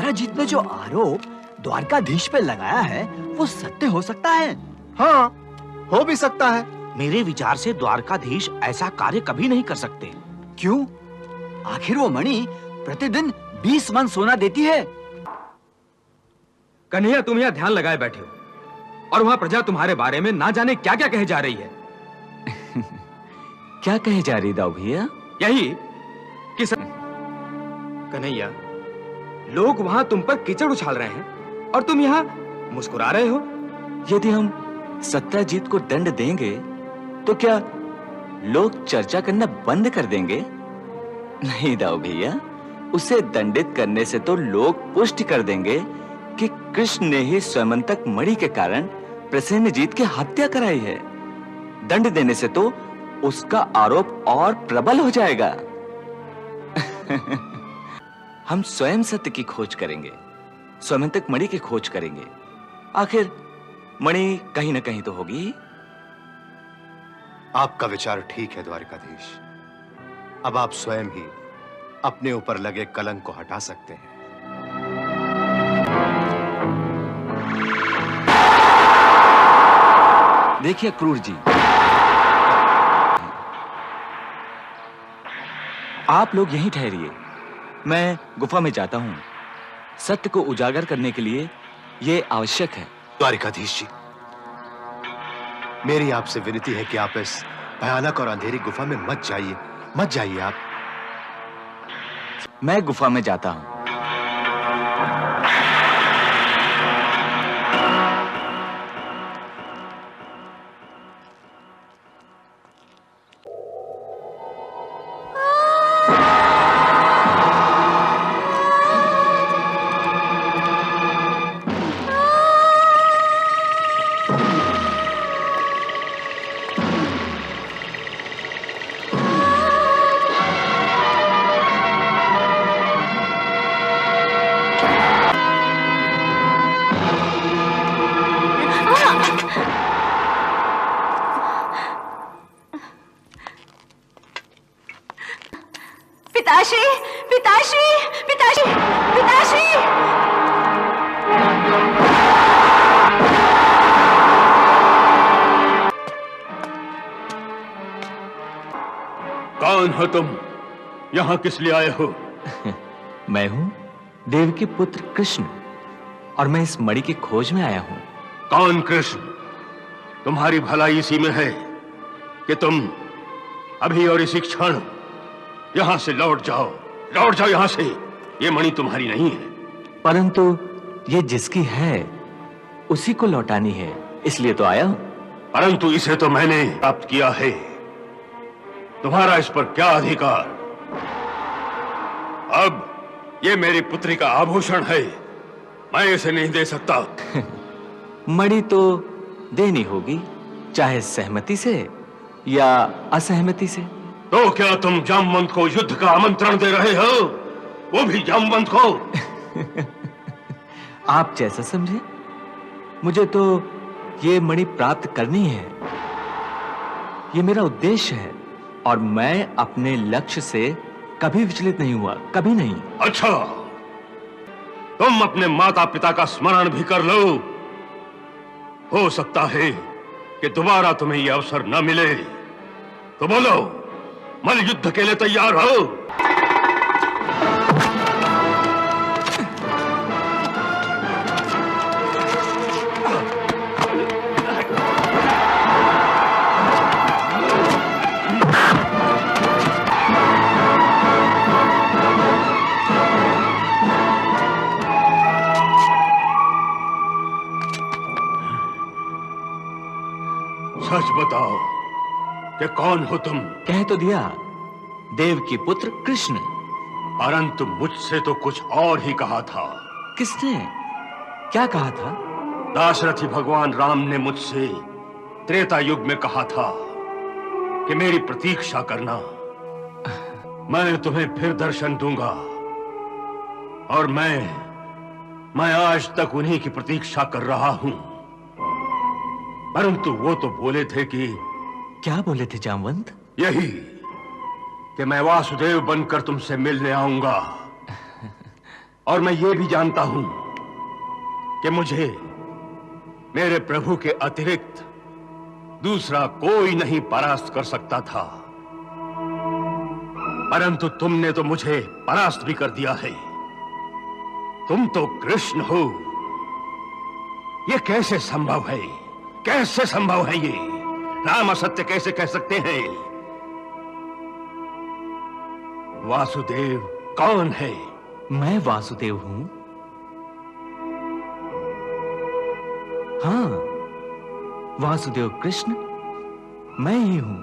सत्याजीत ने जो आरोप द्वारकाधीश पे लगाया है वो सत्य हो सकता है? हाँ, हो भी सकता है। मेरे विचार से द्वारकाधीश ऐसा कार्य कभी नहीं कर सकते। क्यों? आखिर वो मणि प्रतिदिन 20 मन सोना देती है। कन्हैया, तुम यहाँ ध्यान लगाए बैठे हो और वहां प्रजा तुम्हारे बारे में ना जाने क्या क्या कहे जा रही है। क्या कहे जा रही दाऊ भैया? यही कि कन्हैया, लोग वहां तुम पर कीचड़ उछाल रहे हैं और तुम यहाँ मुस्कुरा रहे हो। यदि हम सत्याजीत को दंड देंगे तो क्या लोग चर्चा करना बंद कर देंगे? नहीं दाऊ भैया, उसे दंडित करने से तो लोग पुष्टि कर देंगे कि कृष्ण ने ही स्वयंतक मणि के कारण प्रसेनजीत की हत्या कराई है। दंड देने से तो उसका आरोप और प्रबल हो जाएगा। हम स्वयं सत्य की खोज करेंगे, स्वयंतक मणि की खोज करेंगे। आखिर मणि कहीं ना कहीं तो होगी। आपका विचार ठीक है द्वारकाधीश। अब आप स्वयं ही अपने ऊपर लगे कलंक को हटा सकते हैं। देखिए क्रूर जी, आप लोग यहीं ठहरिए, मैं गुफा में जाता हूं। सत्य को उजागर करने के लिए यह आवश्यक है। द्वारिकाधीश जी, मेरी आपसे विनती है कि आप इस भयानक और अंधेरी गुफा में मत जाइए, मत जाइए आप। मैं गुफा में जाता हूं। पिताश्री, पिताश्री, पिताश्री, पिताश्री! कौन हो तुम? यहाँ किस लिए आए हो? मैं हूं देव के पुत्र कृष्ण और मैं इस मणि की खोज में आया हूं। कौन कृष्ण? तुम्हारी भलाई इसी में है कि तुम अभी और इसी क्षण यहां से लौट जाओ यहां से। ये मणि तुम्हारी नहीं है। परंतु ये जिसकी है उसी को लौटानी है, इसलिए तो आया हूं। परंतु इसे तो मैंने प्राप्त किया है, तुम्हारा इस पर क्या अधिकार? अब ये मेरी पुत्री का आभूषण है, मैं इसे नहीं दे सकता। मणि तो देनी होगी, चाहे सहमति से या असहमति से। तो क्या तुम जामवंत को युद्ध का आमंत्रण दे रहे हो, वो भी जामवंत को? आप जैसा समझे, मुझे तो ये मणि प्राप्त करनी है, ये मेरा उद्देश्य है और मैं अपने लक्ष्य से कभी विचलित नहीं हुआ, कभी नहीं। अच्छा, तुम अपने माता पिता का स्मरण भी कर लो। हो सकता है कि दोबारा तुम्हें यह अवसर न मिले। तो बोलो, मल युद्ध के लिए तैयार हो? सच बताओ कि कौन हो तुम? कह तो दिया, देव की पुत्र कृष्ण। परंतु मुझसे तो कुछ और ही कहा था। किसने क्या कहा था? दाशरथी भगवान राम ने मुझसे त्रेता युग में कहा था कि मेरी प्रतीक्षा करना, मैं तुम्हें फिर दर्शन दूंगा। और मैं आज तक उन्हीं की प्रतीक्षा कर रहा हूं। परंतु वो तो बोले थे कि... क्या बोले थे जामवंत? यही कि मैं वासुदेव बनकर तुमसे मिलने आऊंगा और मैं ये भी जानता हूं कि मुझे मेरे प्रभु के अतिरिक्त दूसरा कोई नहीं परास्त कर सकता था, परंतु तुमने तो मुझे परास्त भी कर दिया है। तुम तो कृष्ण हो। ये कैसे संभव है? कैसे संभव है ये? राम असत्य कैसे कह सकते हैं? वासुदेव कौन है? मैं वासुदेव हूं। हाँ, वासुदेव कृष्ण मैं ही हूं।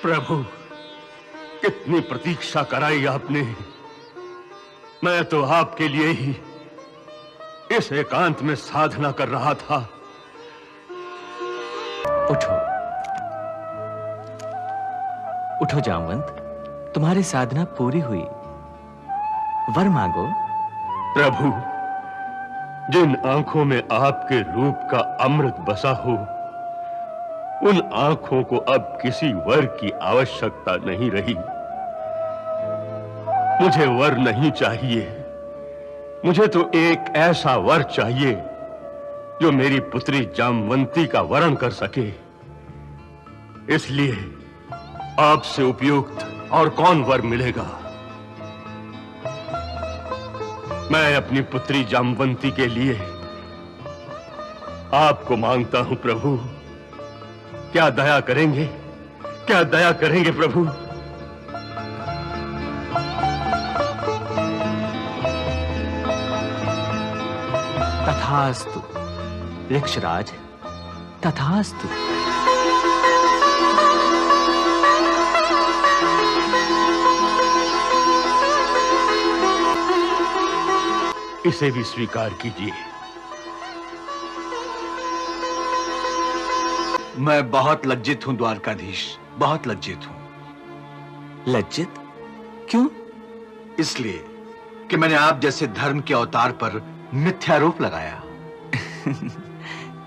प्रभु, कितनी प्रतीक्षा कराई आपने। मैं तो आपके लिए ही इस एकांत में साधना कर रहा था। उठो, उठो जामवंत, तुम्हारी साधना पूरी हुई। वर मांगो। प्रभु, जिन आंखों में आपके रूप का अमृत बसा हो, उन आंखों को अब किसी वर की आवश्यकता नहीं रही। मुझे वर नहीं चाहिए। मुझे तो एक ऐसा वर चाहिए जो मेरी पुत्री जामवंती का वरण कर सके। इसलिए आपसे उपयुक्त और कौन वर मिलेगा? मैं अपनी पुत्री जामवंती के लिए आपको मांगता हूं प्रभु। क्या दया करेंगे? क्या दया करेंगे प्रभु? तथास्तु वृक्षराज, तथास्तु। इसे भी स्वीकार कीजिए। मैं बहुत लज्जित हूं द्वारकाधीश, बहुत लज्जित हूं। लज्जित क्यों? इसलिए कि मैंने आप जैसे धर्म के अवतार पर मिथ्यारोप लगाया।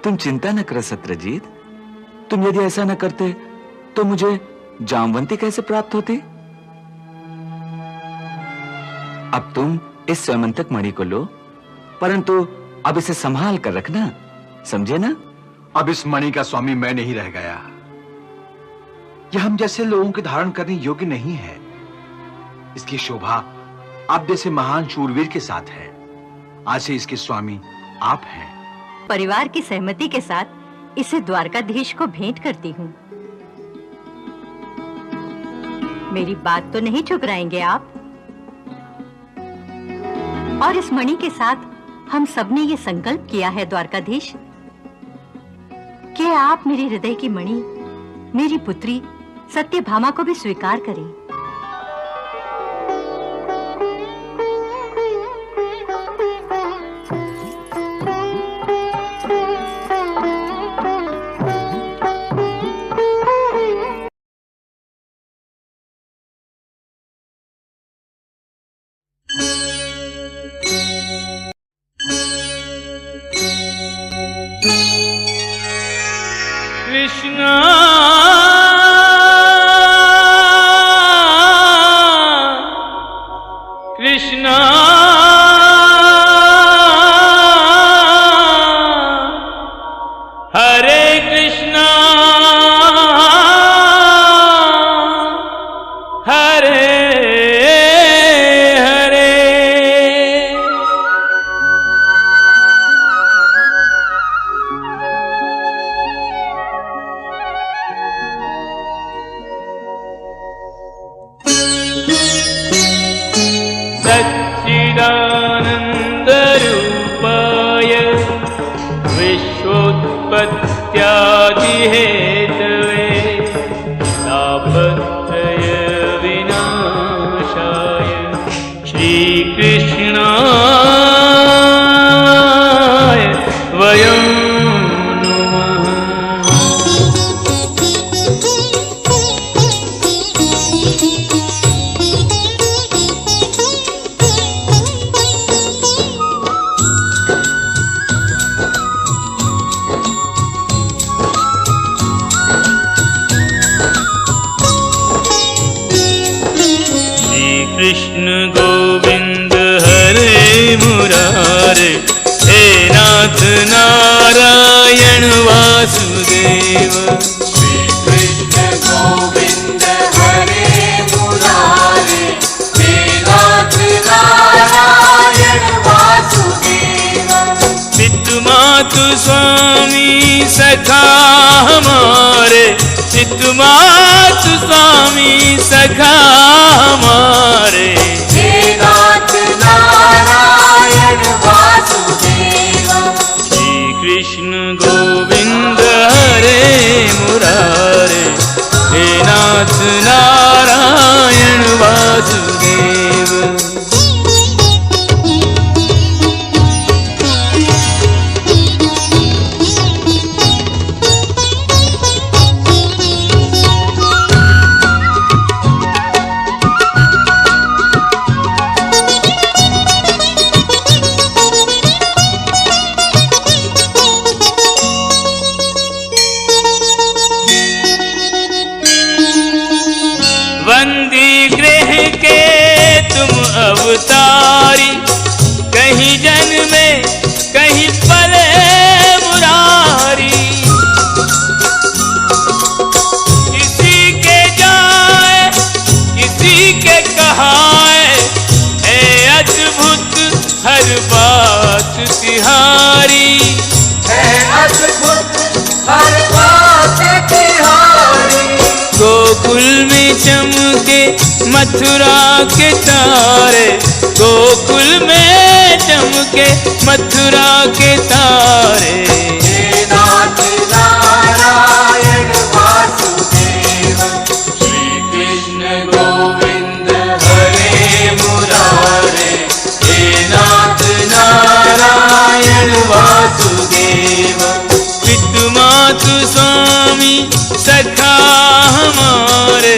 तुम चिंता न करो सत्यजीत। तुम यदि ऐसा न करते तो मुझे जामवंती कैसे प्राप्त होती? अब तुम इस स्वयंतक मणि को लो, परंतु अब इसे संभाल कर रखना, समझे ना? अब इस मणि का स्वामी मैं नहीं रह गया। यह हम जैसे लोगों के धारण करने योग्य नहीं है। इसकी शोभा आप जैसे महान शूरवीर के साथ है। आज से इसके स्वामी आप हैं। परिवार की सहमति के साथ इसे द्वारकाधीश को भेंट करती हूँ। मेरी बात तो नहीं ठुकराएंगे आप? और इस मणि के साथ हम सबने ये संकल्प किया है द्वारकाधीश कि आप मेरे हृदय की मणि, मेरी पुत्री सत्यभामा को भी स्वीकार करें। कृष्णा कृष्णा हरे कृष्णा हरे हरे। सखा हमारे, पितु मातु स्वामी सखा हमारे। हे नाथ नारायण वासुदेव, श्री कृष्ण गोविंद हरे मुरारे, हे नाथ नारायण वासुदेव। बंदी गृह के तुम अवतारी, कहीं जन्मे कहीं पले मुरारी। किसी के जाए किसी के कहाए, है अद्भुत हर बात तिहारी। है अद्भुत हर बात तिहारी। गोकुल में चमके मथुरा के तारे, गोकुल में चमके मथुरा के तारे। हे नाथ नारायण वासुदेव, श्री कृष्ण गोविंद हरे मुरारे, हे नाथ नारायण वासुदेव। पितु मातु स्वामी सखा हमारे,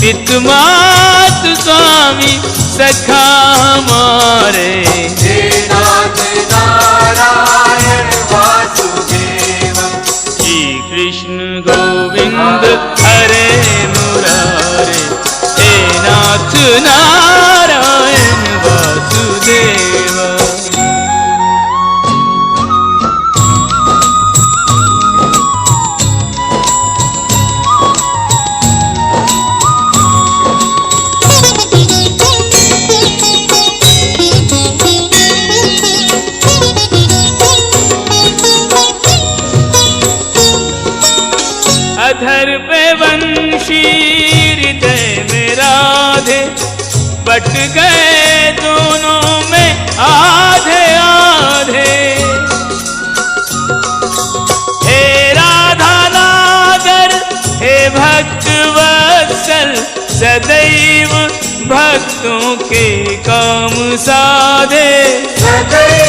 पितु मातु स्वामी सखा हमारे। हे नाथ नारायण वासुदेव, श्री कृष्ण गोविंद हरे मुरारे, हे नाथ नारायण वासुदेव। अधर पे वंशी हृदय में राधे, बट गए दोनों में आधे आधे। हे राधा नागर, हे भक्त वत्सल, सदैव भक्तों के काम साधे। सदैव